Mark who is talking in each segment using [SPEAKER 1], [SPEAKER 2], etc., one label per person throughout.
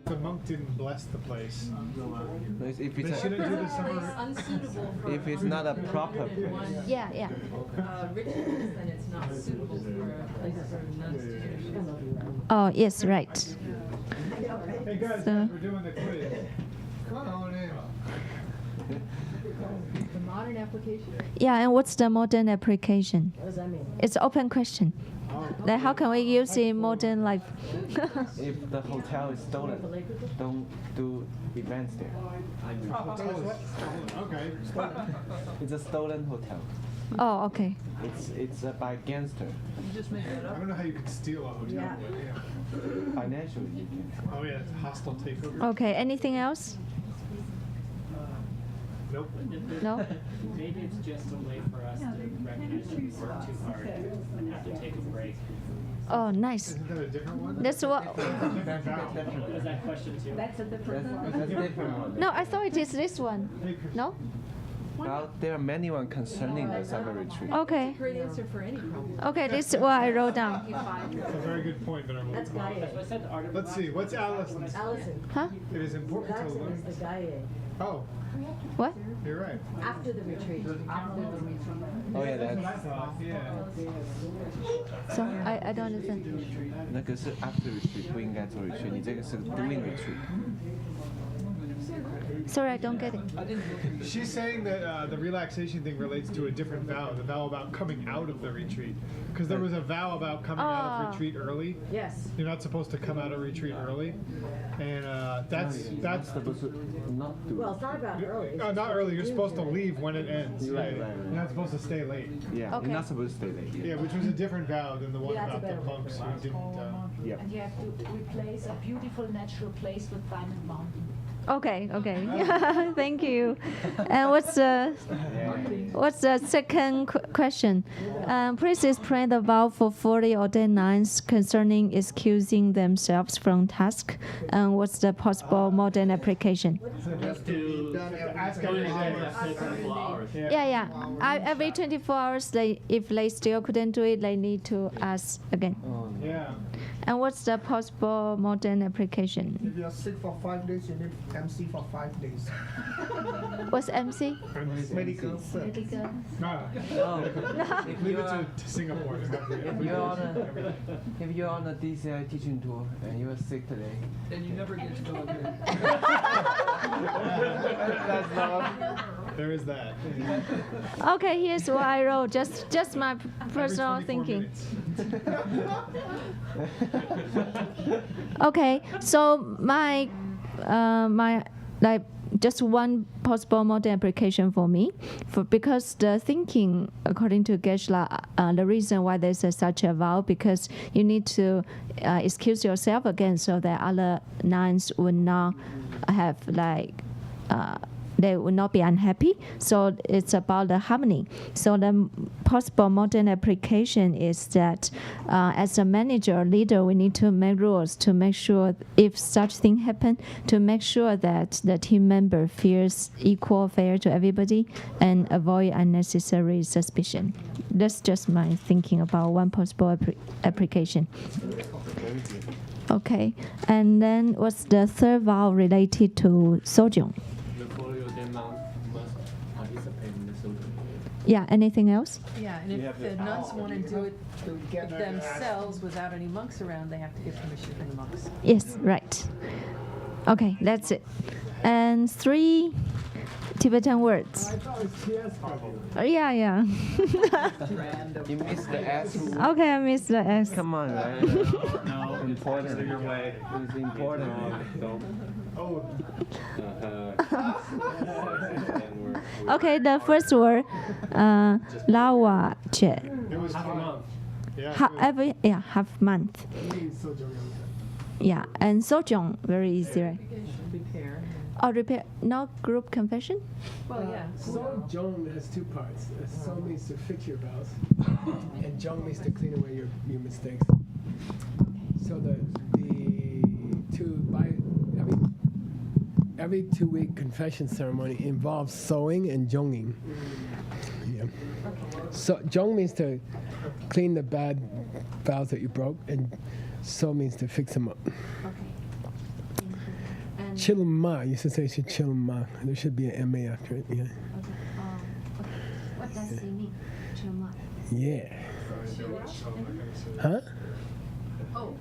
[SPEAKER 1] the monk didn't bless the place.
[SPEAKER 2] If
[SPEAKER 1] They
[SPEAKER 2] it's
[SPEAKER 1] shouldn't do the summer.
[SPEAKER 3] Unsuitable for
[SPEAKER 2] if it's not a proper place.
[SPEAKER 4] Yeah.
[SPEAKER 3] rituals, then it's not suitable for a place for nuns to do.
[SPEAKER 4] Oh, yes, right.
[SPEAKER 1] Hey guys,
[SPEAKER 4] So-
[SPEAKER 1] we're doing the quiz. Come on in.
[SPEAKER 3] The modern application.
[SPEAKER 4] Yeah, and what's the modern application?
[SPEAKER 3] What does that mean?
[SPEAKER 4] It's open question. Like how can we use it in modern life?
[SPEAKER 2] If the hotel is stolen, don't do events there.
[SPEAKER 1] Okay.
[SPEAKER 2] It's a stolen hotel.
[SPEAKER 4] Oh, okay.
[SPEAKER 2] It's by gangster.
[SPEAKER 1] I don't know how you could steal a hotel, but yeah.
[SPEAKER 2] Financially, you can.
[SPEAKER 1] Oh yeah, it's hostile takeover.
[SPEAKER 4] Okay, anything else?
[SPEAKER 1] Nope.
[SPEAKER 4] No?
[SPEAKER 5] Maybe it's just a way for us to recognize that we work too hard and have to take a break.
[SPEAKER 4] Oh, nice.
[SPEAKER 1] Isn't that a different one?
[SPEAKER 4] That's what.
[SPEAKER 5] What was that question too?
[SPEAKER 3] That's a different
[SPEAKER 2] That's a different one.
[SPEAKER 4] No, I thought it is this one. No?
[SPEAKER 2] Well, there are many ones concerning the summer retreat.
[SPEAKER 4] Okay.
[SPEAKER 3] Great answer for any problem.
[SPEAKER 4] Okay, this is what I wrote down.
[SPEAKER 1] That's a very good point, but
[SPEAKER 3] That's Gaia.
[SPEAKER 5] So I said the art of
[SPEAKER 1] let's see. What's Alison's?
[SPEAKER 3] Allison.
[SPEAKER 4] Huh?
[SPEAKER 1] It is important to
[SPEAKER 3] That's
[SPEAKER 1] learn.
[SPEAKER 3] the Gaia.
[SPEAKER 1] Oh,
[SPEAKER 4] What?
[SPEAKER 1] you're right.
[SPEAKER 3] After the retreat. After the retreat.
[SPEAKER 2] Oh yeah,
[SPEAKER 1] That's what I
[SPEAKER 2] that's
[SPEAKER 1] thought. Yeah.
[SPEAKER 4] So I don't understand.
[SPEAKER 2] 那个是 after retreat 不应该做 retreat，你这个是 during retreat。
[SPEAKER 4] Sorry, I don't get it.
[SPEAKER 1] She's saying that the relaxation thing relates to a different vow, the vow about coming out of the retreat. Because there was a vow about coming out of retreat early.
[SPEAKER 3] Yes.
[SPEAKER 1] You're not supposed to come out of retreat early. And that's
[SPEAKER 2] supposed to not do.
[SPEAKER 3] Well, it's not about early.
[SPEAKER 1] not early. You're supposed to leave when it ends.
[SPEAKER 2] Right.
[SPEAKER 1] You're not supposed to stay late.
[SPEAKER 2] Yeah,
[SPEAKER 4] Okay.
[SPEAKER 2] you're not supposed to stay late.
[SPEAKER 1] Yeah, which was a different vow than the one
[SPEAKER 3] Yeah, that's
[SPEAKER 1] about
[SPEAKER 3] a
[SPEAKER 1] the
[SPEAKER 3] better
[SPEAKER 1] monks who didn't.
[SPEAKER 2] Yep.
[SPEAKER 6] And you have to replace a beautiful natural place with Diamond Mountain.
[SPEAKER 4] Okay. Thank you. And what's the second question? Please explain the vow for 40 ordained nuns concerning excusing themselves from task. And what's the possible modern application?
[SPEAKER 1] Ask every day.
[SPEAKER 4] Yeah. Every 24 hours, if they still couldn't do it, they need to ask again.
[SPEAKER 1] Yeah.
[SPEAKER 4] And what's the possible modern application?
[SPEAKER 7] If you're sick for 5 days, you need MC for 5 days.
[SPEAKER 4] What's MC?
[SPEAKER 7] Medical.
[SPEAKER 1] No. Leave it to Singapore.
[SPEAKER 2] If you're on a DCI teaching tour and you're sick today,
[SPEAKER 8] And you never get to go again.
[SPEAKER 2] that's not.
[SPEAKER 1] There is that.
[SPEAKER 4] Okay, here's what I wrote. Just my personal
[SPEAKER 1] Every 24
[SPEAKER 4] thinking.
[SPEAKER 1] minutes.
[SPEAKER 4] Okay, so my like just one possible modern application for me, because the thinking according to Geshe-la, the reason why there's such a vow because you need to excuse yourself again so that other nuns would not have like. They would not be unhappy. So it's about the harmony. So the possible modern application is that as a manager or leader, we need to make rules to make sure if such thing happen, to make sure that the team member feels equal, fair to everybody and avoid unnecessary suspicion. That's just my thinking about one possible application. Okay, and then what's the third vow related to Sojong? Yeah, anything else?
[SPEAKER 3] Yeah, and if the nuns want to do it themselves without any monks around, they have to get permission from the monks.
[SPEAKER 4] Yes, right. Okay, that's it. And 3 Tibetan words. Yeah.
[SPEAKER 2] You missed the S.
[SPEAKER 4] Okay, I missed the S.
[SPEAKER 2] Come on, right?
[SPEAKER 5] No,
[SPEAKER 2] Important.
[SPEAKER 5] your way.
[SPEAKER 2] It's important.
[SPEAKER 4] Okay, the first word, Lawa Che.
[SPEAKER 1] It was half a month. Yeah.
[SPEAKER 4] Half month. Yeah, and Sojong, very easy, right?
[SPEAKER 3] Repair.
[SPEAKER 4] Oh, repair, no group confession?
[SPEAKER 3] Well, yeah.
[SPEAKER 8] Jong has 2 parts. So means to fix your vows, and Jong means to clean away your mistakes. So the every 2-week confession ceremony involves sewing and jonging. Yeah. So jong means to clean the bad vows that you broke, and so means to fix them up. Chilma. You should say Chilma. There should be an MA after it. Yeah.
[SPEAKER 4] Okay. What does it mean? Chilma.
[SPEAKER 8] Yeah. Huh?
[SPEAKER 4] Oh.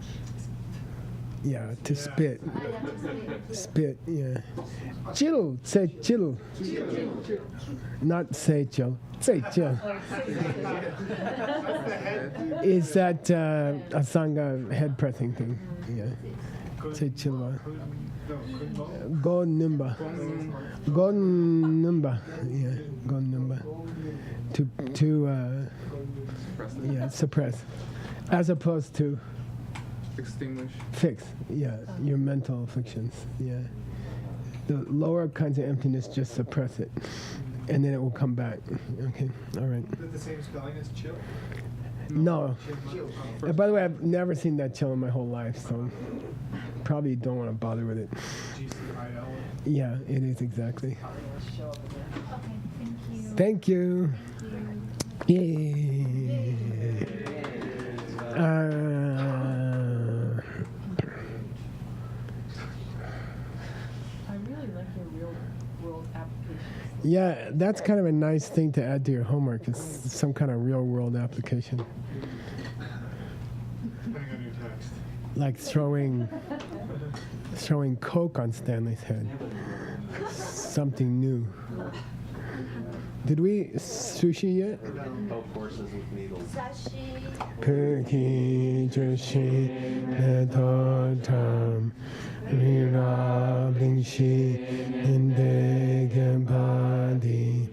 [SPEAKER 8] Yeah, to spit. Spit, yeah. Chill, say chill. Not say chill. Say chill. Is that Asanga head pressing thing? Yeah. Say chill. Go numba. Go numba. Yeah, go numba. To yeah, suppress. As opposed to
[SPEAKER 9] Extinguish.
[SPEAKER 8] fix, yeah, your mental afflictions, yeah. The lower kinds of emptiness, just suppress it, and then it will come back. Okay, all right.
[SPEAKER 1] Is it the same spelling as chill?
[SPEAKER 8] No. By the way, I've never seen that chill in my whole life, so probably don't want to bother with it.
[SPEAKER 1] GCIL.
[SPEAKER 8] Yeah, it is exactly.
[SPEAKER 6] Okay,
[SPEAKER 8] Thank
[SPEAKER 6] thank you.
[SPEAKER 8] you. Yay.
[SPEAKER 3] I really like your real world applications.
[SPEAKER 8] Yeah, that's kind of a nice thing to add to your homework. It's some kind of real world application.
[SPEAKER 1] Depending on your text.
[SPEAKER 8] Like throwing Coke on Stanley's head. Something new. Did we sushi yet?
[SPEAKER 2] Both horses with needles.
[SPEAKER 8] Perki Joshi Netotam Rira Blingshi Indegempadi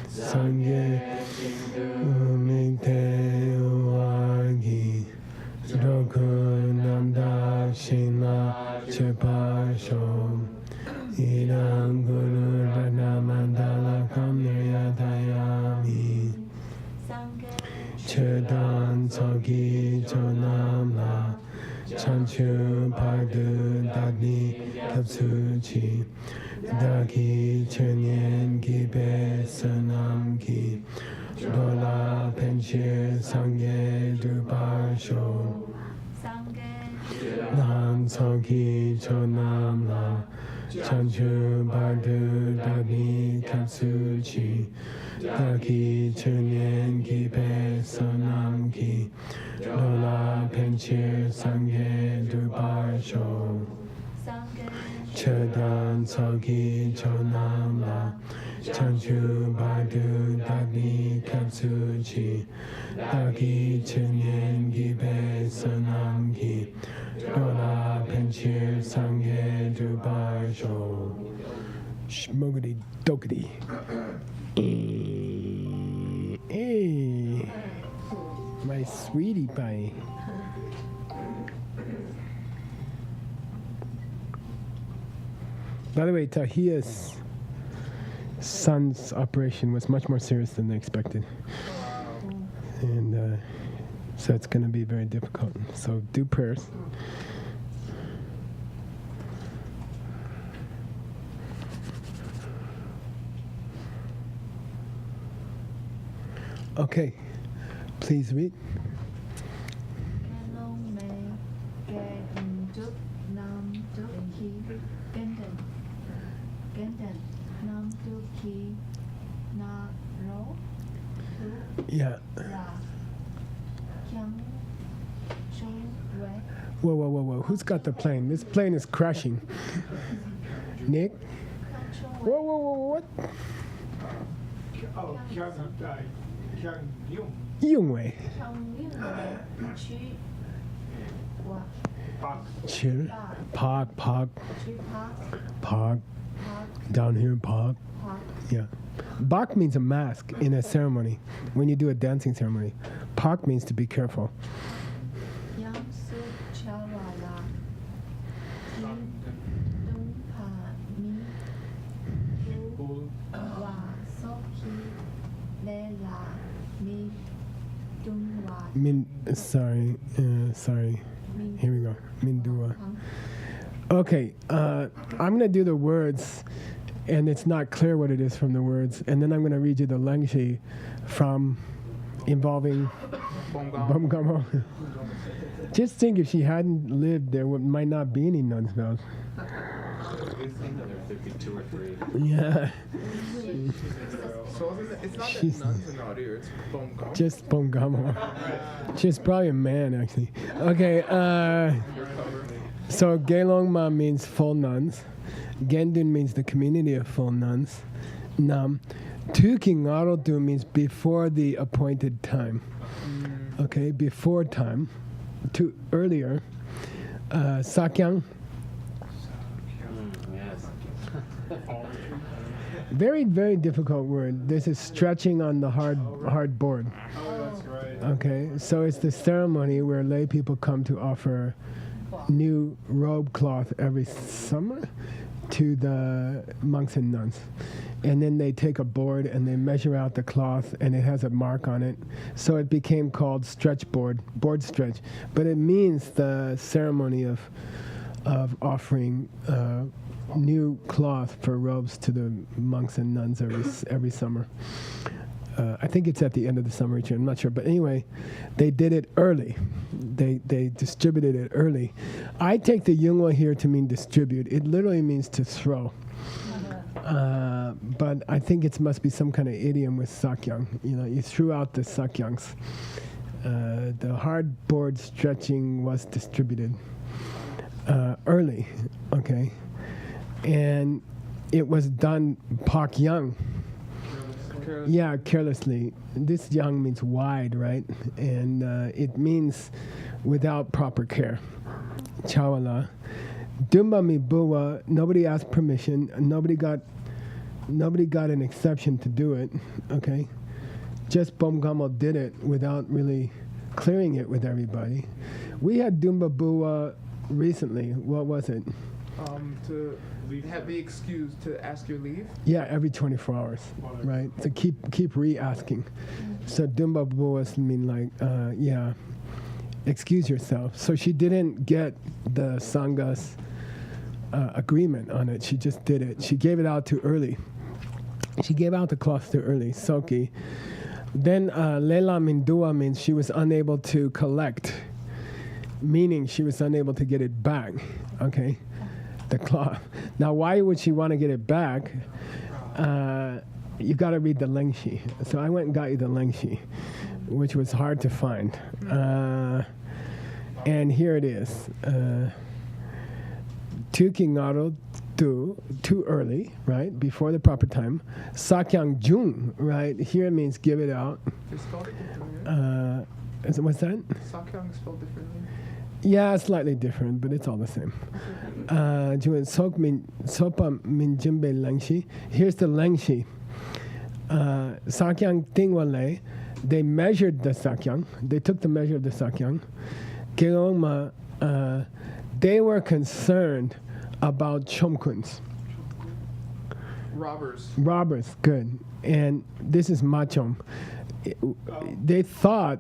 [SPEAKER 8] Sangye Umite Uwagi Rokunamda Shina Chepashom Irang Guru Ranamandala Kamyatayami Chedan Sogi Chonamla Chanchu Padu Dagni Kapsuchi Dagi Chenyen Gibe Sanam Ki Dola Penshir Sangye Dubasho Nam Sogi Chonamla Chanchu Padu Dagni Kapsuchi Dagi Chunyen Ki Pe Sonam Ki Lola Penchir Sangye Dubar Sho Chedan Sogi Chonam La Chanchu Badu Dagni Kapsuchi Dagi Chunyen Ki Pe Sonam Ki Lola Penchir Sangye Dubar Sho Shmogity Dokity. Hey, my sweetie pie. By the way, Tahiya's son's operation was much more serious than they expected. And so it's going to be very difficult. So do prayers. Okay, please read. Yeah. Whoa, whoa, whoa, whoa. Who's got the plane? This plane is crashing. Nick? Whoa, whoa, whoa, what?
[SPEAKER 1] Oh,
[SPEAKER 8] Yungwei. Chill. Park. Down here, park. Yeah. Bak means a mask in a ceremony, when you do a dancing ceremony. Park means to be careful. Sorry. Here we go. Mindua. Okay, I'm going to do the words, and it's not clear what it is from the words, and then I'm going to read you the Langshi from involving Bumgamo. Just think if she hadn't lived, there might not be any nuns vows.
[SPEAKER 2] Good thing that there are 52 or 3.
[SPEAKER 8] Yeah.
[SPEAKER 9] So it's not that
[SPEAKER 8] She's-
[SPEAKER 9] nuns are not here, it's Bongam.
[SPEAKER 8] Just Bongamo. She's probably a man, actually. Okay, so Gelongma means full nuns. Gendun means the community of full nuns. Nam. Tuking Arotu means before the appointed time. Okay, before time. To earlier. Sakyang.
[SPEAKER 2] Yes.
[SPEAKER 8] Very, very difficult word. This is stretching on the hard board.
[SPEAKER 1] Oh, that's right.
[SPEAKER 8] Okay, so it's the ceremony where lay people come to offer new robe cloth every summer to the monks and nuns. And then they take a board and they measure out the cloth and it has a mark on it. So it became called stretch board stretch. But it means the ceremony of offering new cloth for robes to the monks and nuns every summer. I think it's at the end of the summer retreat. I'm not sure, but anyway, they did it early. They distributed it early. I take the Yunghwa here to mean distribute. It literally means to throw. But I think it must be some kind of idiom with sakyang. You know, you threw out the sakyangs. The hard board stretching was distributed early. Okay, and it was done pak yang. Yeah, carelessly. This yang means wide, right? And it means without proper care. Chawala. Dumba mi buwa, nobody asked permission. Nobody got an exception to do it. Okay? Just Bomgamo did it without really clearing it with everybody. We had Dumba buwa recently. What was it?
[SPEAKER 9] To have the excuse to ask your leave.
[SPEAKER 8] Yeah, every 24 hours, right? To keep re-asking. So Dumba buwas mean like, yeah, excuse yourself. So she didn't get the Sangha's agreement on it. She just did it. She gave it out too early. She gave out the cloth too early, Soki. Then Lela Mindua means she was unable to collect, meaning she was unable to get it back, okay? The cloth. Now, why would she want to get it back? You got to read the Lengshi. So I went and got you the Lengshi, which was hard to find. And here it is. Tukingaro too early, right? Before the proper time. Sakyang Jung, right? Here it means give it out.
[SPEAKER 9] They spelled it differently.
[SPEAKER 8] What's that?
[SPEAKER 9] Sakyang is spelled differently.
[SPEAKER 8] Yeah, slightly different, but it's all the same. Sopa min jimbe lengshi. Here's the lengshi. Sakyang tingwale. They measured the sakyang. They took the measure of the sakyang. Gelongma, they were concerned about chomkuns. Robbers, good. And this is machom. They thought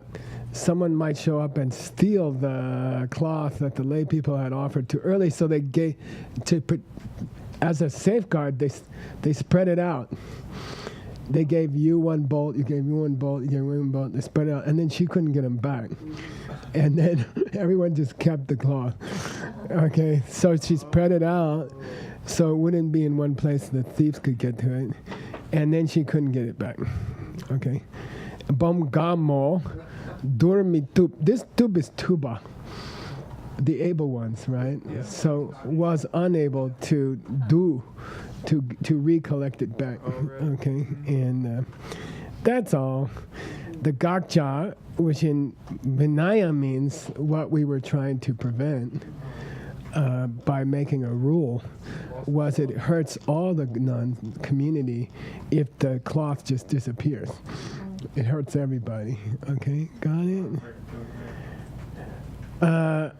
[SPEAKER 8] someone might show up and steal the cloth that the lay people had offered too early, so they gave, as a safeguard, they spread it out. They gave you one bolt, you gave me one bolt, you gave me one bolt, they spread it out, and then she couldn't get them back. And then everyone just kept the cloth. Okay, so she spread it out so it wouldn't be in one place the thieves could get to it. And then she couldn't get it back. Okay. Bomgamo, Durmitub. This tub is tuba. The able ones, right? Yeah. So was unable to recollect it back. Oh, right. Okay, and that's all. The gakja, which in Vinaya means what we were trying to prevent by making a rule, was it hurts all the nun community if the cloth just disappears. It hurts everybody. Okay, got it?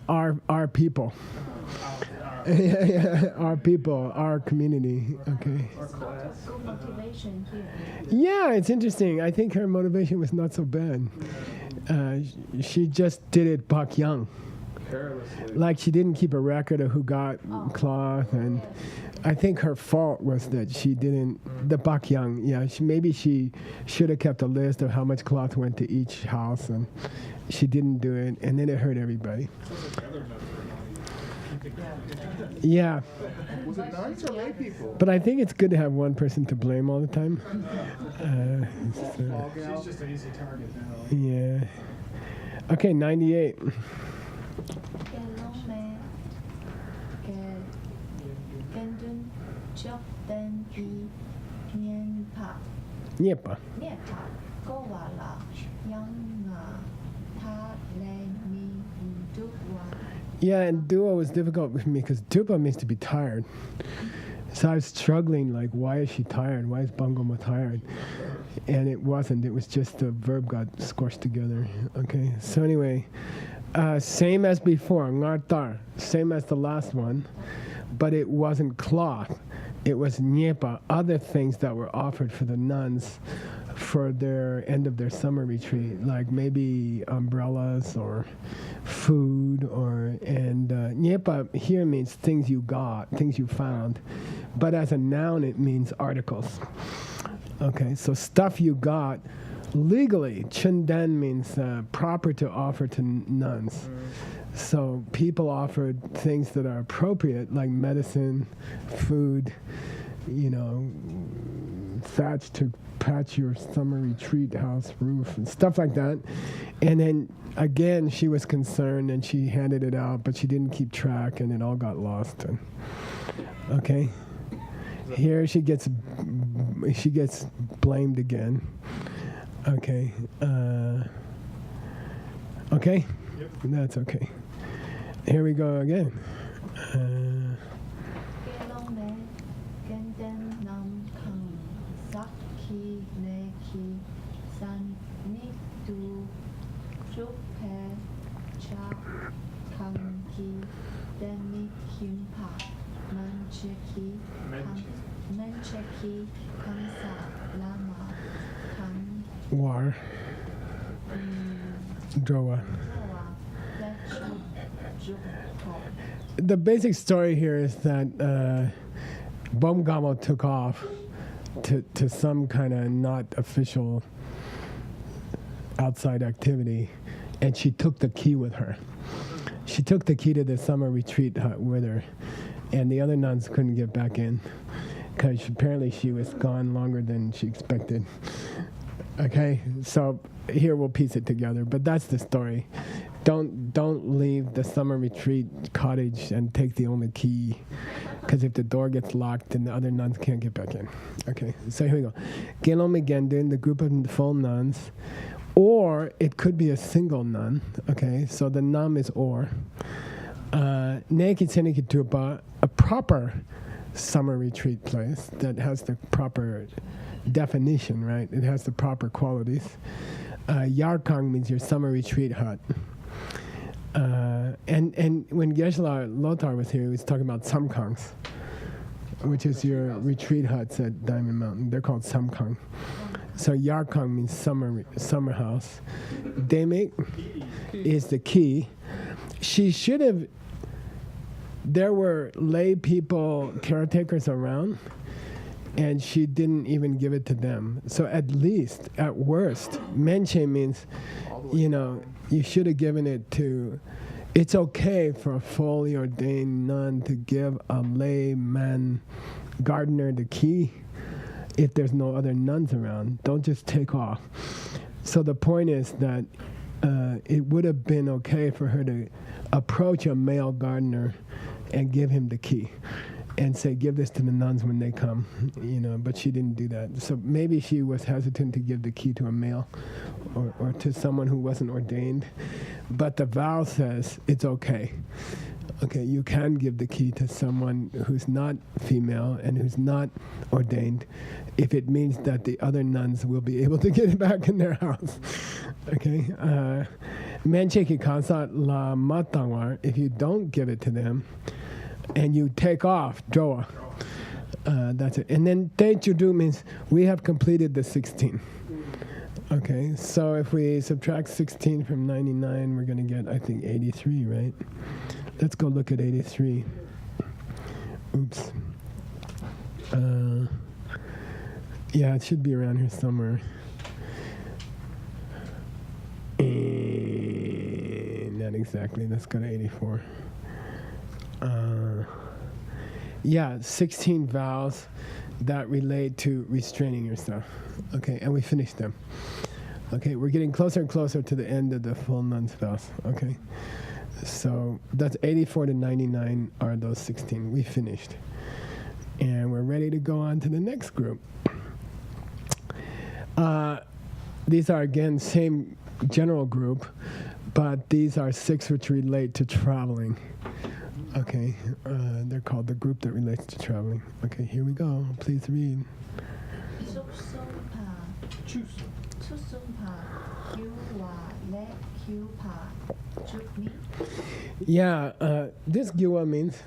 [SPEAKER 8] Our people. Our people, our community. Okay.
[SPEAKER 6] Motivation here.
[SPEAKER 8] Yeah, it's interesting. I think her motivation was not so bad. She just did it pak yang.
[SPEAKER 9] Carelessly.
[SPEAKER 8] Like she didn't keep a record of who got cloth, and I think her fault was that she didn't. The bakyang, yeah, maybe she should have kept a list of how much cloth went to each house, and she didn't do it, and then it hurt everybody. Yeah.
[SPEAKER 9] Was it nuns or lay people?
[SPEAKER 8] But I think it's good to have one person to blame all the time.
[SPEAKER 1] She's just an easy target now.
[SPEAKER 8] Yeah. Okay, 98. Nyepa. Yeah, and dua was difficult with me because dupa means to be tired. So I was struggling, like, why is she tired? Why is Bangoma tired? And it wasn't. It was just the verb got squashed together. Okay, so anyway, same as before, ngartar, same as the last one, but it wasn't cloth. It was nyepa, other things that were offered for the nuns for their end of their summer retreat, like maybe umbrellas or food, and nyepa here means things you got, things you found, but as a noun it means articles. Okay, so stuff you got legally, chundan means proper to offer to nuns. So people offered things that are appropriate, like medicine, food, thatch to patch your summer retreat house roof and stuff like that. And then again, she was concerned and she handed it out, but she didn't keep track, and it all got lost. And, okay, here she gets blamed again. Okay, okay,
[SPEAKER 1] Yep.
[SPEAKER 8] That's okay. Here we go again. War. Zhou. The basic story here is that Bomgamo took off to some kind of not official outside activity, and she took the key with her. She took the key to the summer retreat hut with her, and the other nuns couldn't get back in because apparently she was gone longer than she expected. Okay, so here we'll piece it together, but that's the story. Don't leave the summer retreat cottage and take the only key, because if the door gets locked, then the other nuns can't get back in. Okay, so here we go. Gelom Gendun, the group of full nuns, or it could be a single nun. Okay, so the nam is or. Nekitsenikitupa, a proper summer retreat place that has the proper definition, right? It has the proper qualities. Yarkang means your summer retreat hut. And when Geshe-la Lothar was here, he was talking about samkangs, which is your retreat huts at Diamond Mountain. They're called samkang. So Yarkang means summer house. Demek is the key. She should have. There were lay people, caretakers around, and she didn't even give it to them. So at least, at worst, menche means, you should have given it to. It's okay for a fully ordained nun to give a layman gardener the key if there's no other nuns around. Don't just take off. So the point is that it would have been okay for her to approach a male gardener and give him the key and say, give this to the nuns when they come, but she didn't do that. So maybe she was hesitant to give the key to a male or to someone who wasn't ordained. But the vow says it's okay. Okay, you can give the key to someone who's not female and who's not ordained if it means that the other nuns will be able to get it back in their house. Okay? Mencheki kansat la matangwar, if you don't give it to them, and you take off, Joa. That's it. And then Te Chudu means we have completed the 16. Okay, so if we subtract 16 from 99, we're going to get, I think, 83, right? Let's go look at 83. Oops. Yeah, it should be around here somewhere. Not exactly. Let's go to 84. Yeah, 16 vows that relate to restraining yourself. Okay, and we finished them. Okay, we're getting closer and closer to the end of the full nun's vows. Okay, so that's 84 to 99 are those 16. We finished. And we're ready to go on to the next group. These are, again, same general group, but these are 6 which relate to traveling. Okay, they're called the group that relates to traveling. Okay, here we go. Please read. Yeah, this gywa means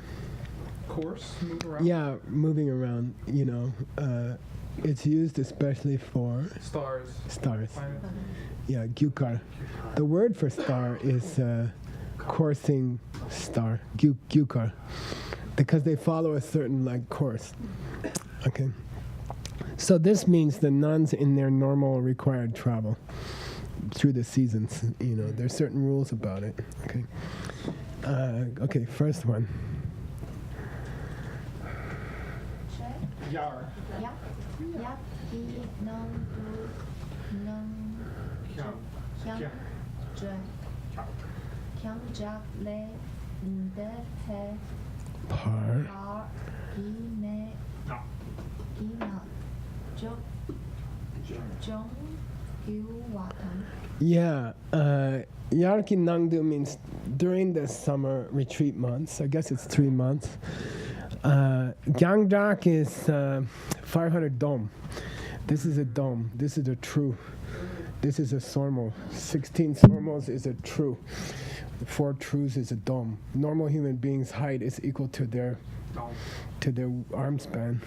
[SPEAKER 9] Course, move around.
[SPEAKER 8] yeah, moving around. You know, it's used especially for
[SPEAKER 9] Stars.
[SPEAKER 8] stars.
[SPEAKER 9] Planets.
[SPEAKER 8] Yeah, gyukar. The word for star is coursing star, gyukar, because they follow a certain like course. Okay. So this means the nuns in their normal required travel through the seasons. You know, there's certain rules about it. Okay. Okay. First one.
[SPEAKER 1] Yar.
[SPEAKER 8] Par. Yeah, Yarki Nangdu means during the summer retreat months. I guess it's 3 months. Gyangjak is 500 dome. This is a dome. This is a true. This is a sormo. 16 sormos is a true. 4 trues is a dome. Normal human beings' height is equal to their arm span.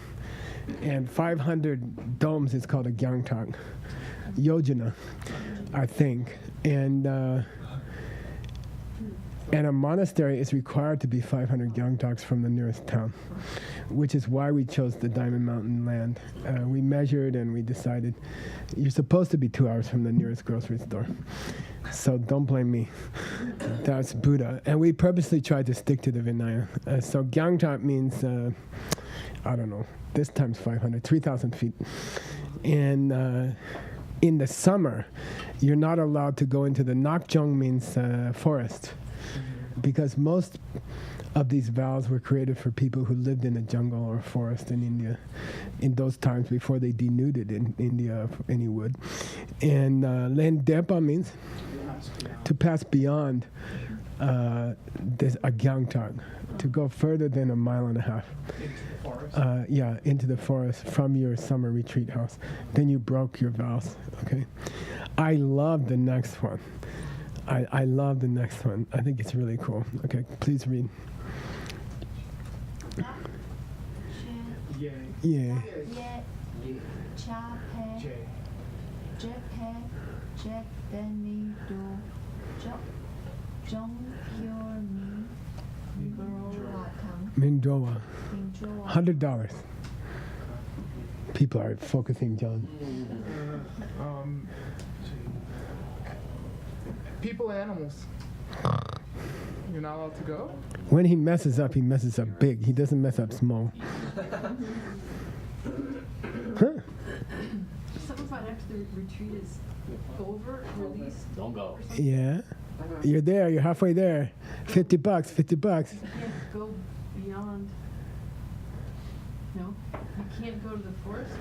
[SPEAKER 8] And 500 domes is called a gyangtak. Yojana, I think. And a monastery is required to be 500 gyangtaks from the nearest town, which is why we chose the Diamond Mountain land. We measured and we decided you're supposed to be 2 hours from the nearest grocery store. So don't blame me. That's Buddha. And we purposely tried to stick to the Vinaya. So gyangtak means, I don't know, this times 500, 3,000 feet. And in the summer, you're not allowed to go into the Nakjong means forest. Because most of these vows were created for people who lived in a jungle or forest in India in those times before they denuded in India of any wood. And Len Depa means to pass beyond this a gyangtak, to go further than 1.5 miles. Yeah, into the forest from your summer retreat house. Then you broke your vows. Okay, I love the next one. I love the next one. I think it's really cool. Okay, please read. Yeah. Mindrowa. $100. People are focusing, John.
[SPEAKER 9] People, animals. You're not allowed to go?
[SPEAKER 8] When he messes up big. He doesn't mess up small. Huh?
[SPEAKER 3] Someone thought after the retreat is over, release.
[SPEAKER 5] Don't go.
[SPEAKER 8] Yeah. You're there. You're halfway there. $50. $50.
[SPEAKER 3] You can't go beyond. No? You can't go to the forest?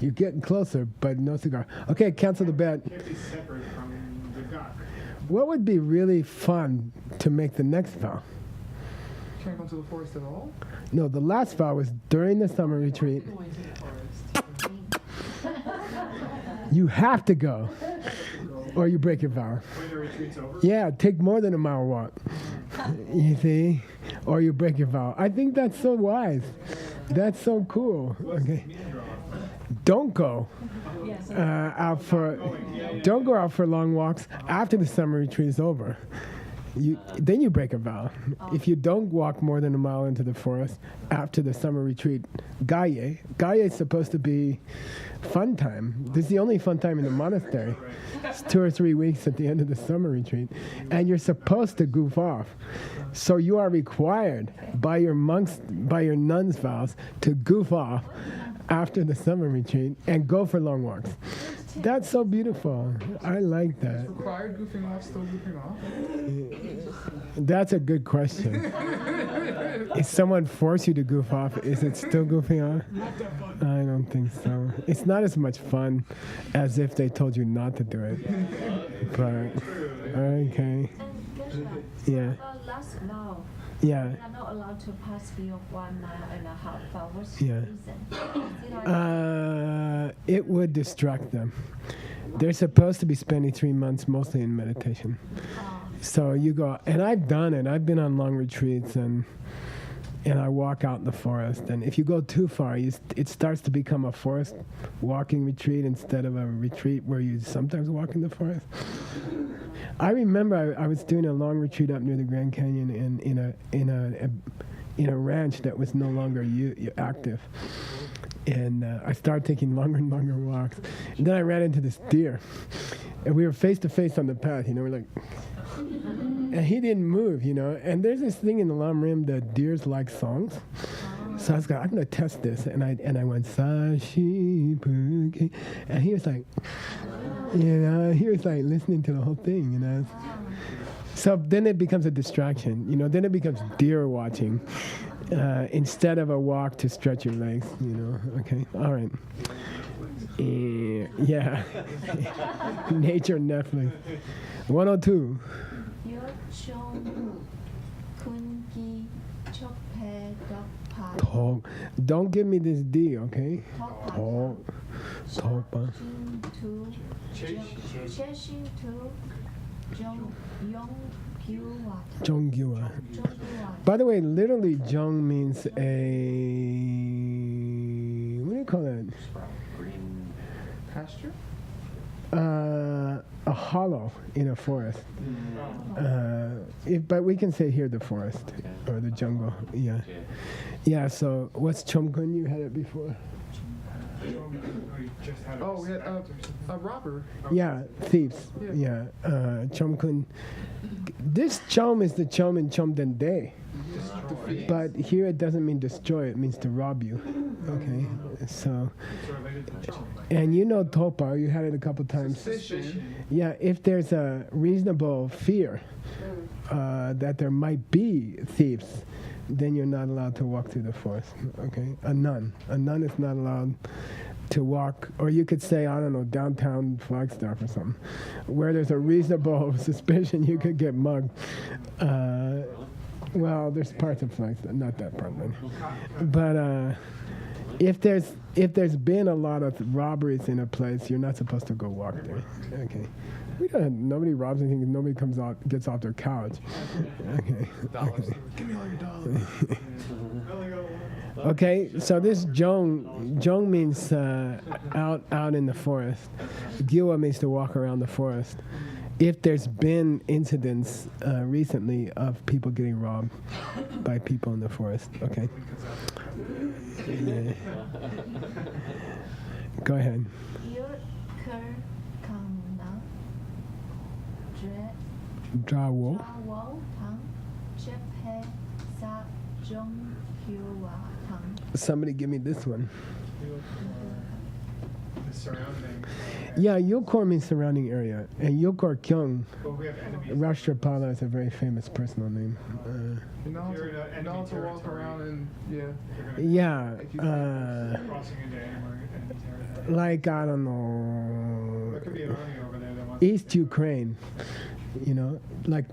[SPEAKER 8] You're getting closer, but no cigar. Okay, cancel the bet.
[SPEAKER 1] Can't be separate from the gak.
[SPEAKER 8] What would be really fun to make the next vow?
[SPEAKER 9] Can't go to the forest at all?
[SPEAKER 8] No, the last vow was during the summer retreat.
[SPEAKER 3] Going to the forest.
[SPEAKER 8] You have to go, or you break your vow.
[SPEAKER 1] When the retreat's over?
[SPEAKER 8] Yeah, take more than a mile walk. You see? Or you break your vow. I think that's so wise. That's so cool. Okay. Don't go. out for. Don't go out for long walks after the summer retreat is over. Then you break a vow. If you don't walk more than a mile into the forest after the summer retreat, Gaye is supposed to be fun time. This is the only fun time in the monastery. It's 2 or 3 weeks at the end of the summer retreat, and you're supposed to goof off. So you are required by your nuns' vows to goof off after the summer retreat and go for long walks. That's so beautiful. I like that.
[SPEAKER 9] Required goofing off, still goofing off?
[SPEAKER 8] That's a good question. If someone forced you to goof off, is it still goofing off? I don't think so. It's not as much fun as if they told you not to do it. But, okay. Yeah.
[SPEAKER 6] Last vow,
[SPEAKER 8] Yeah.
[SPEAKER 6] we are not allowed to pass beyond 1.5 miles. What's the
[SPEAKER 8] Yeah.
[SPEAKER 6] reason?
[SPEAKER 8] It would distract them. They're supposed to be spending 3 months mostly in meditation. So you go, and I've done it. I've been on long retreats, and I walk out in the forest. And if you go too far, it starts to become a forest walking retreat instead of a retreat where you sometimes walk in the forest. I remember I was doing a long retreat up near the Grand Canyon in a ranch that was no longer active. And I started taking longer and longer walks. And then I ran into this deer. And we were face to face on the path, we're like, and he didn't move, And there's this thing in the Lam Rim that deers like songs. So I was like, I'm going to test this. And I went, Sashi Puki. And he was like, he was like listening to the whole thing, So then it becomes a distraction, then it becomes deer watching instead of a walk to stretch your legs, Okay, all right. Yeah. Nature Netflix. 102. Don't give me this D, okay? Jonggyua. By the way, literally Jong means what do you call that?
[SPEAKER 9] Green pasture?
[SPEAKER 8] A hollow in a forest. But we can say here the forest or the jungle. Yeah. Yeah, so what's Chomkun? You had it before.
[SPEAKER 9] Oh, we had a robber.
[SPEAKER 8] Yeah, thieves. Yeah. Chomkun. This chom is the chom in Chomdende. But here it doesn't mean destroy, it means to rob you. Okay, so, and topa, you had it a couple times.
[SPEAKER 9] Suspicion.
[SPEAKER 8] Yeah, if there's a reasonable fear that there might be thieves, then you're not allowed to walk through the forest. Okay, a nun is not allowed to walk, or you could say, I don't know, downtown Flagstaff or something, where there's a reasonable suspicion you could get mugged. Well, there's parts of Flagstaff, not that part, but if there's been a lot of robberies in a place, you're not supposed to go walk there. Okay, nobody robs anything. Nobody gets off their couch. Okay.
[SPEAKER 9] Give me all your dollars.
[SPEAKER 8] Okay, so this Zhong means out in the forest. Gyua means to walk around the forest. If there's been incidents recently of people getting robbed by people in the forest, okay. Yeah. Go ahead. Zhou. Somebody give me this one.
[SPEAKER 1] The surrounding.
[SPEAKER 8] Yeah, Yokor means surrounding area. And Yokor Kyung,
[SPEAKER 1] But we have enemies.
[SPEAKER 8] Rashtrapala is a very famous personal name.
[SPEAKER 9] You know to walk around and,
[SPEAKER 8] Yeah,
[SPEAKER 1] Crossing into enemy territory.
[SPEAKER 8] like, I don't know,
[SPEAKER 1] There could be an army over there that wants
[SPEAKER 8] East Ukraine, like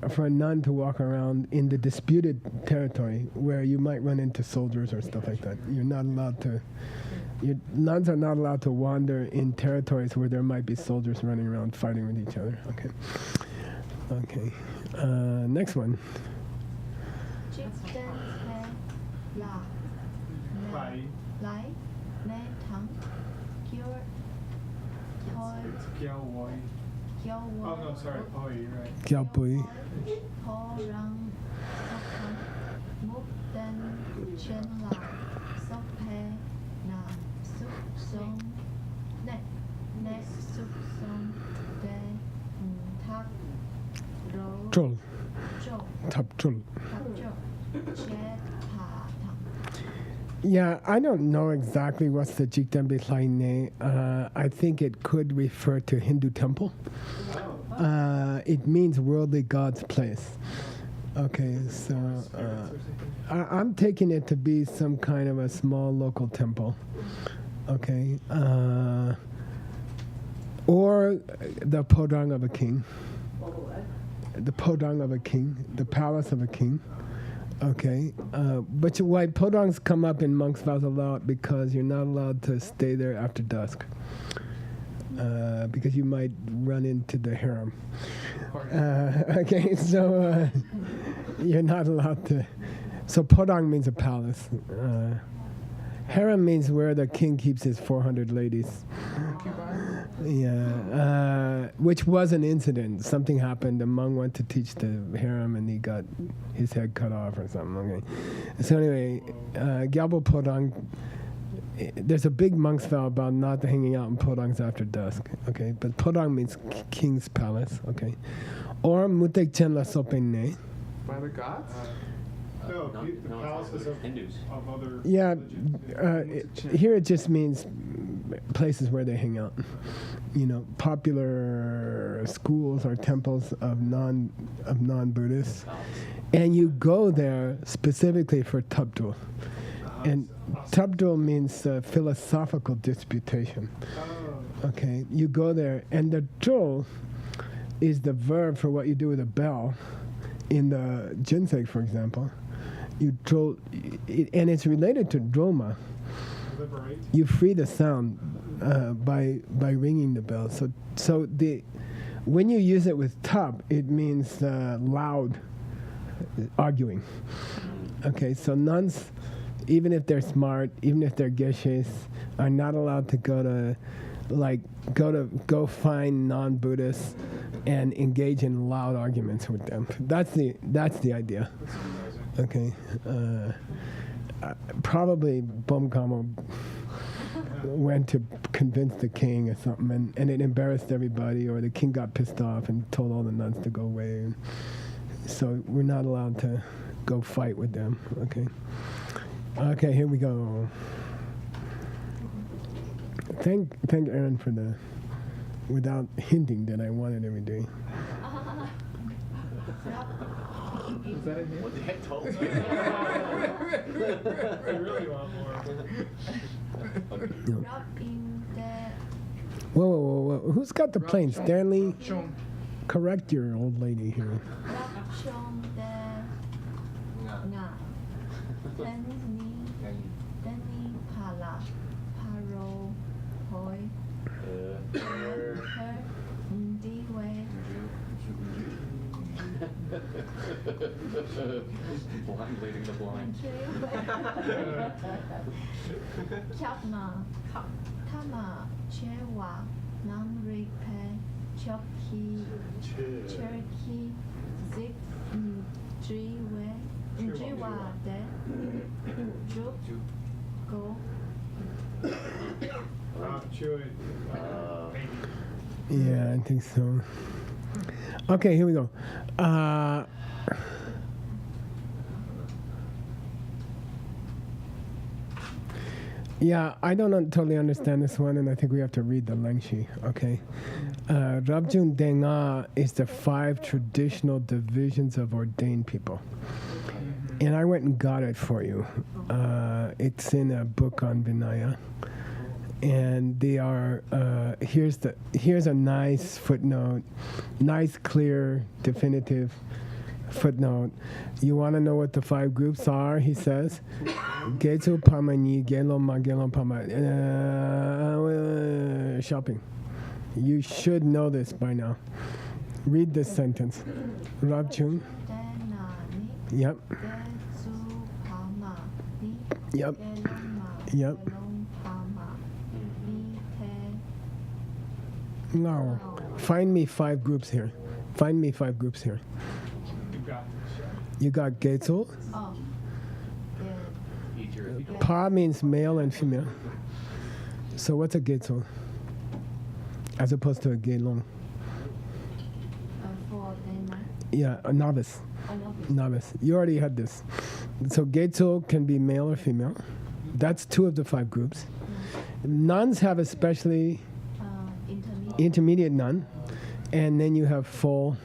[SPEAKER 8] for a nun to walk around in the disputed territory where you might run into soldiers or stuff like that. You're not allowed to, nuns are not allowed to wander in territories where there might be soldiers running around fighting with each other. Okay. Next one.
[SPEAKER 1] Gyao Wai. Oh no, sorry, Poi, you're right.
[SPEAKER 8] Giao bùi.
[SPEAKER 6] Ho răng sóc thắng mút tên trên là sóc he là xúc sống nét nét xúc sống để thác rô
[SPEAKER 8] Trul.
[SPEAKER 6] trô
[SPEAKER 8] Thập trul.
[SPEAKER 6] thác trô chết thả thẳng.
[SPEAKER 8] Yeah, I don't know exactly what's the Jikdan Behlaine. I think it could refer to Hindu temple. It means worldly God's place. Okay, so I'm taking it to be some kind of a small local temple. Okay, or the podang of a king. The podang of a king, the palace of a king. Okay, but why podangs come up in monks' vows a lot because you're not allowed to stay there after dusk. Because you might run into the harem. Okay, so you're not allowed to. So podang means a palace. Harem means where the king keeps his 400 ladies. Yeah, which was an incident. Something happened. The monk went to teach the harem and he got his head cut off or something. Okay. So anyway, Gyalbo podang. There's a big monk's vow about not hanging out in podangs after dusk. Okay, but podang means king's palace. Okay, or mutek chen la sopene.
[SPEAKER 9] By the gods?
[SPEAKER 1] No, the palaces of
[SPEAKER 5] Hindus.
[SPEAKER 1] of other
[SPEAKER 8] Yeah,
[SPEAKER 1] religions.
[SPEAKER 8] here it just means places where they hang out. You know, popular schools or temples of non-Buddhists, and you go there specifically for tabdul. And tabdul means philosophical disputation. Okay, you go there, and the dul is the verb for what you do with a bell. In the jinsei, for example, you dul, and it's related to droma.
[SPEAKER 1] Liberate.
[SPEAKER 8] You free the sound by ringing the bell. So when you use it with tab, it means loud arguing. Okay, so nuns, even if they're smart, even if they're geshes, are not allowed to go find non-Buddhists and engage in loud arguments with them. That's the idea. Okay. Probably Bomkamo went to convince the king or something, and it embarrassed everybody, or the king got pissed off and told all the nuns to go away. So we're not allowed to go fight with them. Okay. Okay, here we go. Thank Aaron for without hinting that I want it every day.
[SPEAKER 9] Is that in here?
[SPEAKER 5] What the heck told me?
[SPEAKER 1] I really want more.
[SPEAKER 6] Rub in the
[SPEAKER 8] Whoa. Who's got the plane? Stanley?
[SPEAKER 9] Chong.
[SPEAKER 8] Correct your old lady here.
[SPEAKER 6] rub trong the ngà tên ni pala paro hoi her đi quê
[SPEAKER 5] Blind leading the blind.
[SPEAKER 6] chắp mà tha mà chế hòa nang ri pe chop ki cherokee zip truy quê truy hòa để giúp go
[SPEAKER 1] Chewy.
[SPEAKER 8] Yeah, I think so. Okay, here we go. Yeah, I don't totally understand this one, and I think we have to read the Lengshi, okay? Rabjun Denga is the 5 traditional divisions of ordained people. And I went and got it for you. It's in a book on Vinaya. And they are, here's a nice footnote, nice, clear, definitive footnote. You want to know what the 5 groups are, he says. Getsu Pamani, Geloma, Gelom Pama. Shopping. You should know this by now. Read this sentence. Rabchung. Yep. Yep. Yep. No. Find me 5 groups here. Find me 5 groups here.
[SPEAKER 1] You got
[SPEAKER 8] You got Geitzel.
[SPEAKER 6] Oh.
[SPEAKER 8] Pa means male and female. So what's a Geitzel? As opposed to a Geilong.
[SPEAKER 6] For the
[SPEAKER 8] Yeah, a novice.
[SPEAKER 6] novice.
[SPEAKER 8] Novice. You already had this. So Geitzel can be male or female. That's 2 of the 5 groups. Nuns have especially intermediate nun, and then you have full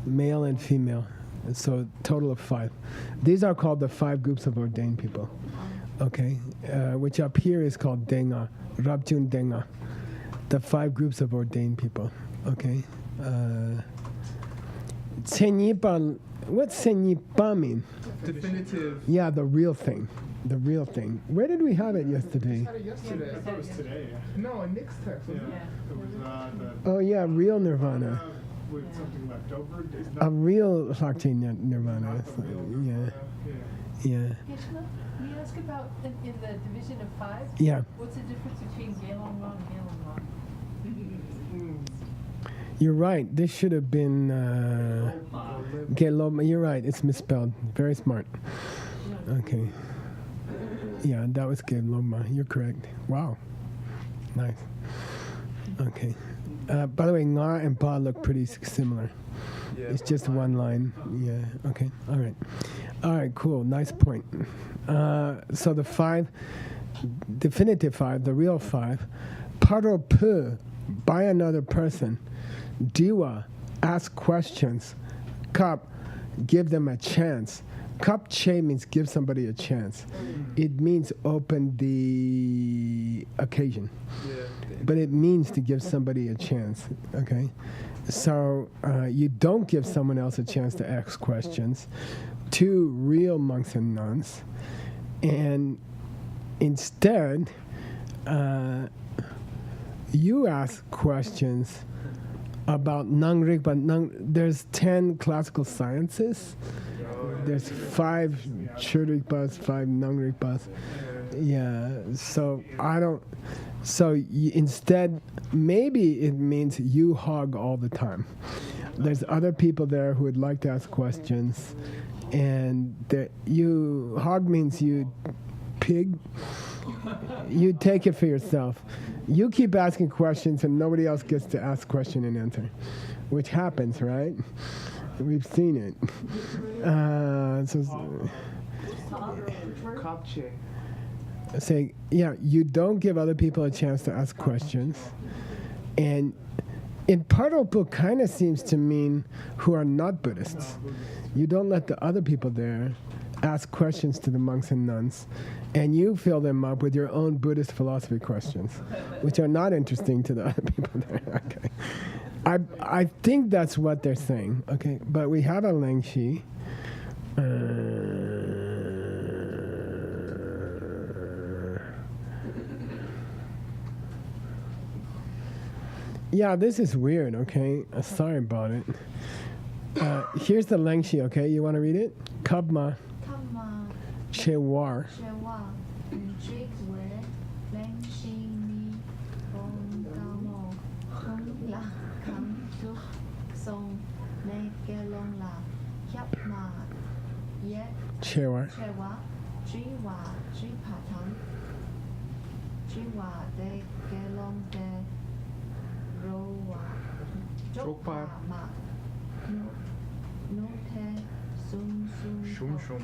[SPEAKER 8] male and female. So total of 5. These are called the 5 groups of ordained people. Okay, which up here is called Denga, Rabjun Denga. The 5 groups of ordained people. Okay. Tsenyipa, what's Tsenyipa mean?
[SPEAKER 9] Definitive.
[SPEAKER 8] Yeah, the real thing. The real thing. Where did we have it yesterday?
[SPEAKER 9] Had it yesterday.
[SPEAKER 1] I thought it was today.
[SPEAKER 9] No, in Nick's text.
[SPEAKER 1] Yeah.
[SPEAKER 9] wasn't it?
[SPEAKER 1] It was
[SPEAKER 8] Oh yeah, real nirvana.
[SPEAKER 1] with something left over. It's
[SPEAKER 8] A
[SPEAKER 1] not
[SPEAKER 8] real Shakti nirvana.
[SPEAKER 1] not the real
[SPEAKER 8] Yeah,
[SPEAKER 1] yeah.
[SPEAKER 8] yeah,
[SPEAKER 3] Krishna, may I ask about in the division of 5?
[SPEAKER 8] yeah.
[SPEAKER 3] What's the difference between Gaelong Long and Gaelong Long?
[SPEAKER 8] You're right. This should have been Geloma. You're right. It's misspelled. Very smart. Okay. Yeah, that was Geloma. You're correct. Wow. Nice. Okay. By the way, Nga and Pa look pretty similar.
[SPEAKER 9] Yeah.
[SPEAKER 8] It's just one line. Yeah. Okay. All right. All right. Cool. Nice point. So the 5, definitive 5, the real 5, paro pu, by another person. Diwa, ask questions. Kap, give them a chance. Kap che means give somebody a chance. It means open the occasion,
[SPEAKER 9] Yeah.
[SPEAKER 8] but it means to give somebody a chance. Okay, so you don't give someone else a chance to ask questions. 2 real monks and nuns, and instead you ask questions about Nangrik, but there's 10 classical sciences. There's 5 Churikpas, 5 Nangrikpas. Yeah, so I don't. So instead, maybe it means you hog all the time. There's other people there who would like to ask questions, and you hog means you pig. You take it for yourself. You keep asking questions, and nobody else gets to ask question and answer, which happens, right? We've seen it.
[SPEAKER 9] Kopche.
[SPEAKER 8] Say, yeah, you don't give other people a chance to ask questions, and in Paropu kind of seems to mean who are not Buddhists. You don't let the other people there ask questions to the monks and nuns, and you fill them up with your own Buddhist philosophy questions, which are not interesting to the other people there. Okay, I think that's what they're saying. Okay, but we have a Lengshi. Yeah, this is weird. Okay, sorry about it. Here's the Lengshi. Okay, you want to read it? Kabma Chewar. Chewar.
[SPEAKER 9] Chokpa. Shum shum.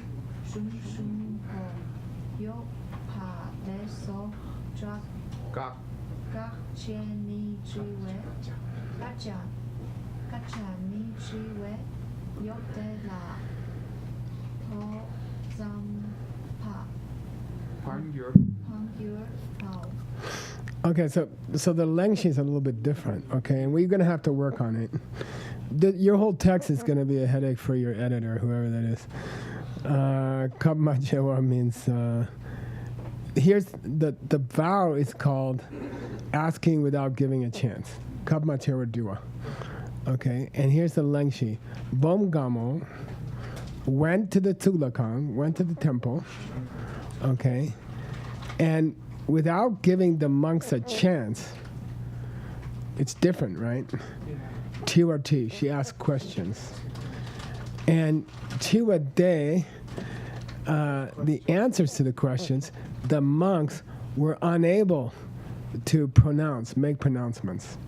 [SPEAKER 9] Gak. Pangyur.
[SPEAKER 8] Okay, so the Lengshi is a little bit different, okay, and we're going to have to work on it. Your whole text is going to be a headache for your editor, whoever that is. Kabma Chewa means, here's the vow is called asking without giving a chance. Kabma Chewa Dua. Okay, and here's the Lengshi. Bom Gamo went to the Tulakang, went to the temple, okay, and without giving the monks a chance, It's different, right? Tiwa T, she asked questions. And Tiwa De, the answers to the questions, the monks were unable to make pronouncements.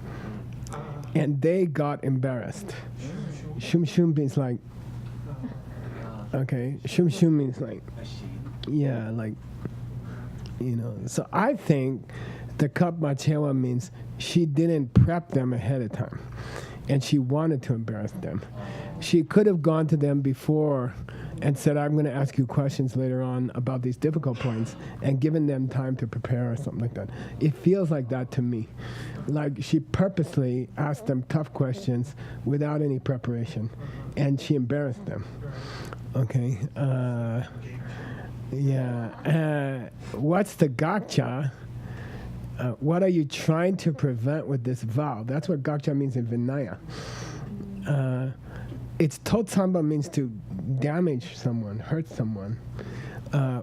[SPEAKER 8] And they got embarrassed. Shum shum means like, okay, shum shum means like, yeah, like, you know. So I think the kap machewa means she didn't prep them ahead of time. And she wanted to embarrass them. She could have gone to them before and said, I'm going to ask you questions later on about these difficult points, and given them time to prepare or something like that. It feels like that to me. Like she purposely asked them tough questions without any preparation, and she embarrassed them. Okay. What's the gakcha? What are you trying to prevent with this vow? That's what gakcha means in Vinaya. It's totsamba means to damage someone, hurt someone.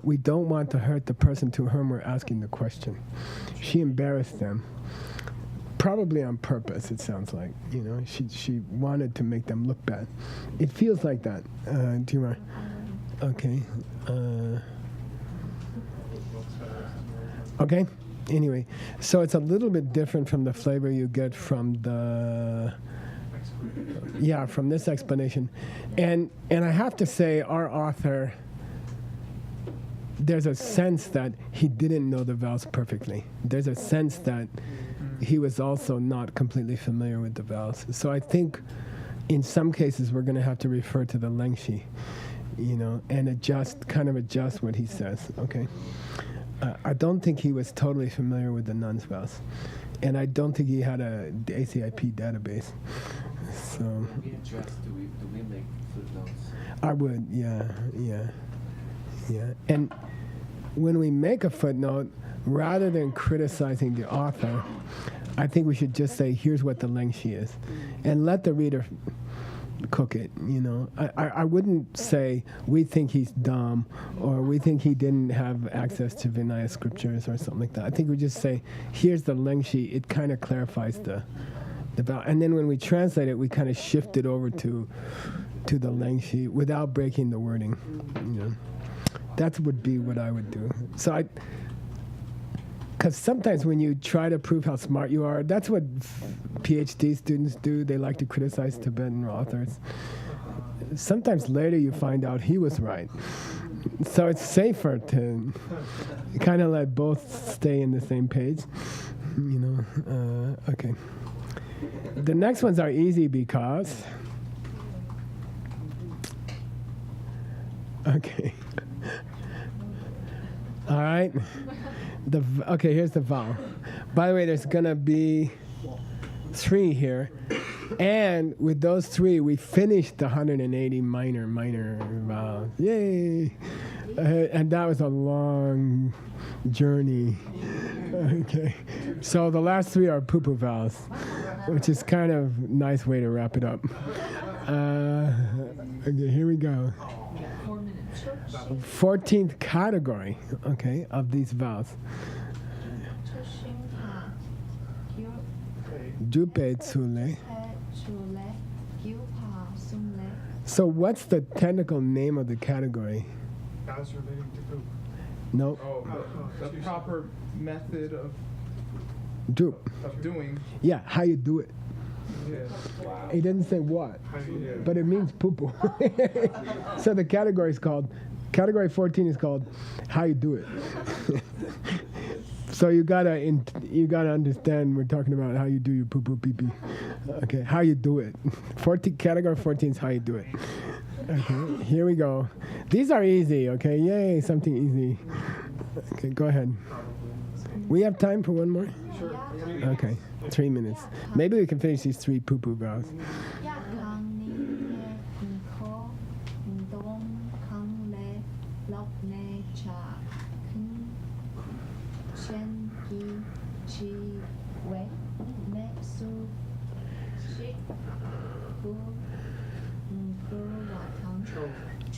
[SPEAKER 8] We don't want to hurt the person to whom we're asking the question. She embarrassed them, probably on purpose. It sounds like, you know, she wanted to make them look bad. It feels like that. Timur. Okay. Okay. Anyway, so it's a little bit different from the flavor you get from from this explanation. And I have to say, our author, there's a sense that he didn't know the vows perfectly. There's a sense that he was also not completely familiar with the vows. So I think in some cases we're going to have to refer to the Lengshi, you know, and adjust what he says, okay? I don't think he was totally familiar with the nuns' vows. And I don't think he had a ACIP database. So
[SPEAKER 2] When we address, do we make footnotes?
[SPEAKER 8] I would, yeah. And when we make a footnote, rather than criticizing the author, I think we should just say, here's what the Lengshi is, and let the reader cook it, you know. I wouldn't say we think he's dumb or we think he didn't have access to Vinaya scriptures or something like that. I think we just say, here's the Lengshi. It kind of clarifies the vow. And then when we translate it, we kind of shift it over to the Lengshi without breaking the wording, you know. That would be what I would do. So because sometimes when you try to prove how smart you are, that's what PhD students do. They like to criticize Tibetan authors. Sometimes later you find out he was right. So it's safer to kind of let both stay in the same page, you know. Okay. The next ones are easy because, okay. All right. Okay, here's the vow. By the way, there's gonna be 3 here, and with those 3, we finished the 180 minor vows. Yay! And that was a long journey. Okay, so the last 3 are poo-poo vows, which is kind of a nice way to wrap it up. Okay, here we go. 14th category, okay, of these vows. Jupe Tsule. So what's the technical name of the category?
[SPEAKER 1] Vows relating to poop.
[SPEAKER 8] No.
[SPEAKER 9] Oh, the proper method of doing.
[SPEAKER 8] Yeah, how you do it.
[SPEAKER 9] Yeah.
[SPEAKER 8] It doesn't say what, but it means poo-poo. So the category 14 is called how you do it. So you gotta understand we're talking about how you do your poo-poo pee-pee. Okay, how you do it. Category 14 is how you do it. Okay, here we go. These are easy, okay? Yay, something easy. Okay, go ahead. We have time for one more?
[SPEAKER 1] Sure.
[SPEAKER 8] Okay, 3 minutes. Maybe we can finish these 3 poo-poo vows.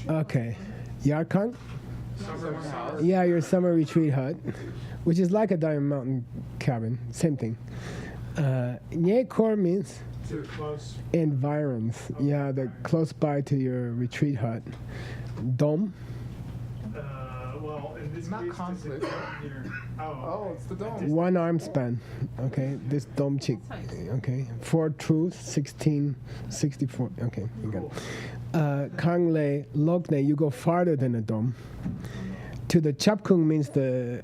[SPEAKER 8] Okay, Yarkang? Yeah, your summer retreat hut, which is like a Diamond Mountain cabin, same thing. Nyekor means
[SPEAKER 1] Too close.
[SPEAKER 8] environs. Yeah, the close by to your retreat hut. Dome.
[SPEAKER 1] Well, in this
[SPEAKER 9] Not
[SPEAKER 1] case,
[SPEAKER 9] conflict.
[SPEAKER 1] Here.
[SPEAKER 9] Oh, it's the dome.
[SPEAKER 8] One arm span. Okay, this dome chick. Okay, 4 truths, 16, 64. Okay, you got it. Kangle, Lokne, you go farther than a dome. To the Chapkung means the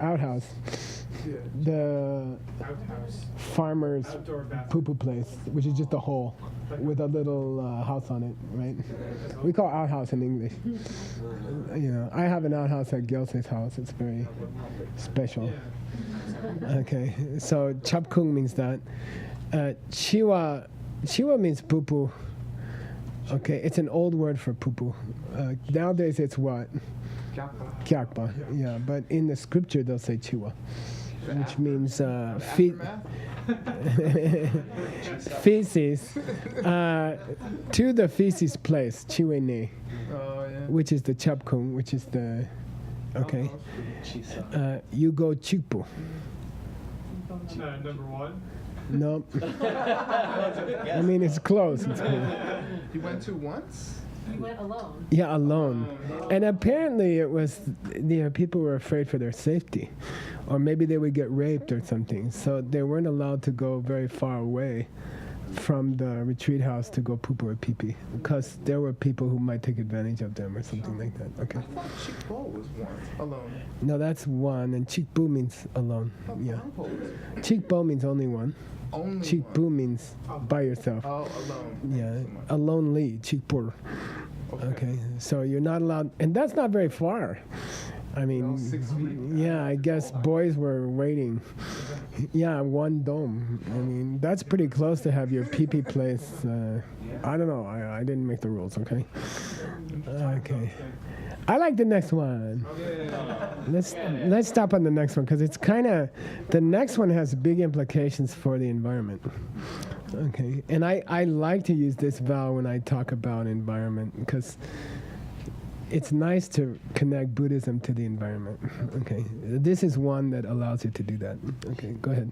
[SPEAKER 8] outhouse.
[SPEAKER 9] Yeah.
[SPEAKER 8] The
[SPEAKER 1] Outhouse.
[SPEAKER 8] farmer's
[SPEAKER 1] Outdoor bathroom.
[SPEAKER 8] poo-poo place, which is just a hole with a little house on it, right? We call outhouse in English. You know, I have an outhouse at Gelsey's house. It's very special. Okay, so Chapkung means that. Chiwa means poo-poo. Okay, it's an old word for poo-poo. Nowadays it's what? Kyakpa. Yeah, but in the scripture they'll say chiwa, which means feces. To the feces place, chiwene,
[SPEAKER 9] Oh, yeah.
[SPEAKER 8] which is the chapkung, which is the. Okay. You go chikpu.
[SPEAKER 1] Number 1.
[SPEAKER 8] No. I mean, it's close. It's close.
[SPEAKER 9] You went to once?
[SPEAKER 3] You went alone.
[SPEAKER 8] Yeah, alone. And apparently it was, people were afraid for their safety. Or maybe they would get raped or something. So they weren't allowed to go very far away from the retreat house to go poop or pee-pee. Because there were people who might take advantage of them or something like that. Okay.
[SPEAKER 9] I thought Chikpo was once alone.
[SPEAKER 8] No, that's one. And chikbu means alone. Yeah.
[SPEAKER 9] Blindfolded.
[SPEAKER 8] Chikbo means only one.
[SPEAKER 9] Only
[SPEAKER 8] Chikbu
[SPEAKER 9] one.
[SPEAKER 8] means by yourself.
[SPEAKER 9] Oh, alone.
[SPEAKER 8] Yeah,
[SPEAKER 9] Thank you so much.
[SPEAKER 8] alonely, chikpur. Okay, so you're not allowed, and that's not very far. I mean,
[SPEAKER 9] 6 feet.
[SPEAKER 8] yeah, I guess boys were waiting. Yeah, one dome. I mean, that's pretty close to have your pee-pee place. I don't know. I didn't make the rules. Okay. Okay. I like the next one. Let's stop on the next one because it's kind of the next one has big implications for the environment. Okay, and I like to use this vow when I talk about environment because it's nice to connect Buddhism to the environment. Okay, this is one that allows you to do that. Okay, go ahead.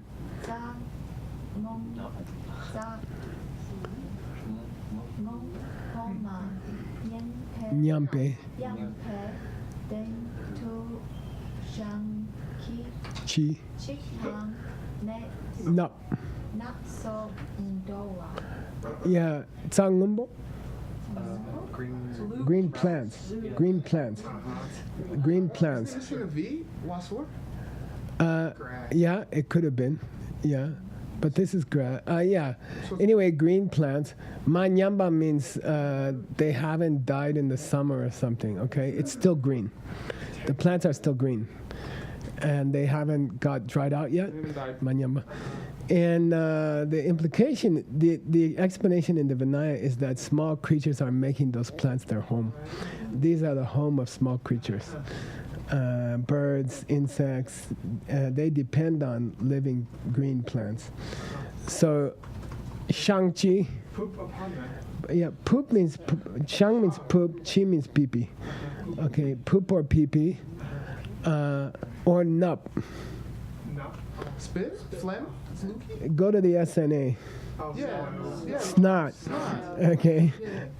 [SPEAKER 8] Nyampe, chi, no. Yeah, Tsangumbo. Green plants. Green plants. Green plants.
[SPEAKER 9] Is this in a V? Wasur?
[SPEAKER 8] Yeah, it could have been. Yeah. But this is grass. Yeah. Anyway, green plants. Manyamba means they haven't died in the summer or something, okay? It's still green. The plants are still green. And they haven't got dried out yet. Manyamba. And the implication, the explanation in the Vinaya is that small creatures are making those plants their home. These are the home of small creatures. Birds, insects, they depend on living green plants. So, shangqi.
[SPEAKER 1] Poop upon that.
[SPEAKER 8] Yeah, poop means, shang means poop, chi means pee-pee. Okay, poop or pee-pee. Or nup.
[SPEAKER 1] No.
[SPEAKER 9] Spit? Phlegm? Fluky?
[SPEAKER 8] Go to the SNA.
[SPEAKER 1] Oh,
[SPEAKER 9] Yeah. Yeah.
[SPEAKER 8] Snot. Okay.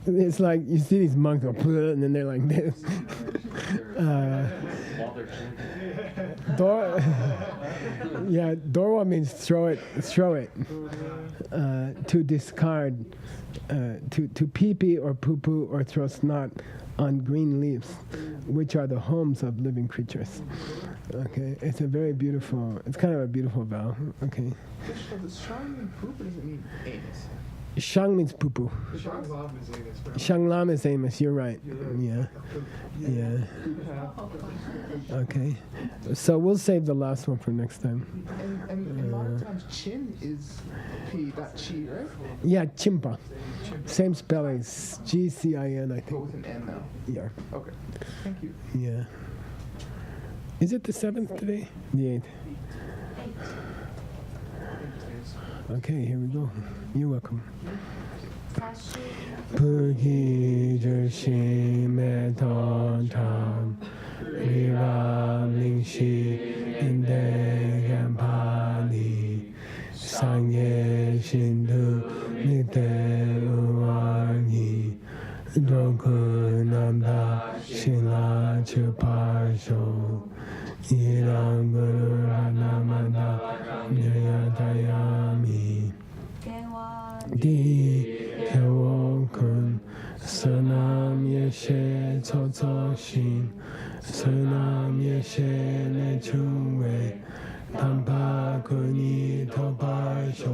[SPEAKER 8] It's like you see these monks go, and then they're like this. Yeah, Dorwa means throw it. To discard, to pee-pee or poo-poo or throw snot on green leaves, which are the homes of living creatures. Okay, it's a very beautiful, it's kind of a beautiful vow. Okay.
[SPEAKER 9] So does Shang mean poop or does it mean anus?
[SPEAKER 8] Shang means poo-poo.
[SPEAKER 1] Shang Lam is Amos, but
[SPEAKER 8] Shang Lam is Amos, you're right. Yeah. Yeah. Okay. So we'll save the last one for next time.
[SPEAKER 9] And a lot of times chin is P, not chi, right?
[SPEAKER 8] Yeah, chimpa. Same spelling, Gcin, I
[SPEAKER 9] But
[SPEAKER 8] think.
[SPEAKER 9] with an N now.
[SPEAKER 8] Yeah.
[SPEAKER 9] Okay. Thank you.
[SPEAKER 8] Yeah. Is it the 7th today? The 8th. Okay, here we go. You're welcome. Pugi Jershime Tontam Riram Lingshi Indegam Pali Pasho, Iram Guru Ranamanda, Nyayatayami, Di Tewo Kun, Sunam Yeshe Toto Shin, Sunam Yeshe Lechuwe, Tampa Kuni Topasho.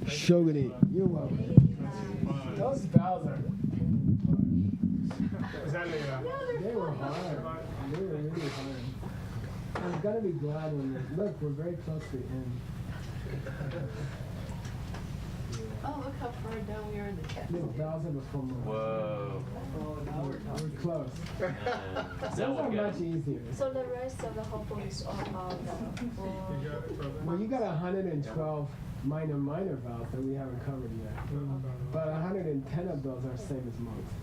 [SPEAKER 8] Shogani, you're welcome. Those vowels are.
[SPEAKER 1] Is that
[SPEAKER 8] They were hard. They were really hard. I'm gonna be glad when look, we're very close to the end.
[SPEAKER 3] Oh, look how far down we are in the text.
[SPEAKER 8] These vowels are before more.
[SPEAKER 2] Whoa.
[SPEAKER 8] We're close.
[SPEAKER 2] That
[SPEAKER 8] Those are
[SPEAKER 2] would
[SPEAKER 8] much
[SPEAKER 2] go.
[SPEAKER 8] easier.
[SPEAKER 6] So the rest of the whole book is all about
[SPEAKER 8] Well, you got 112 minor vowels that we haven't covered yet. But 110 of those are same as monks.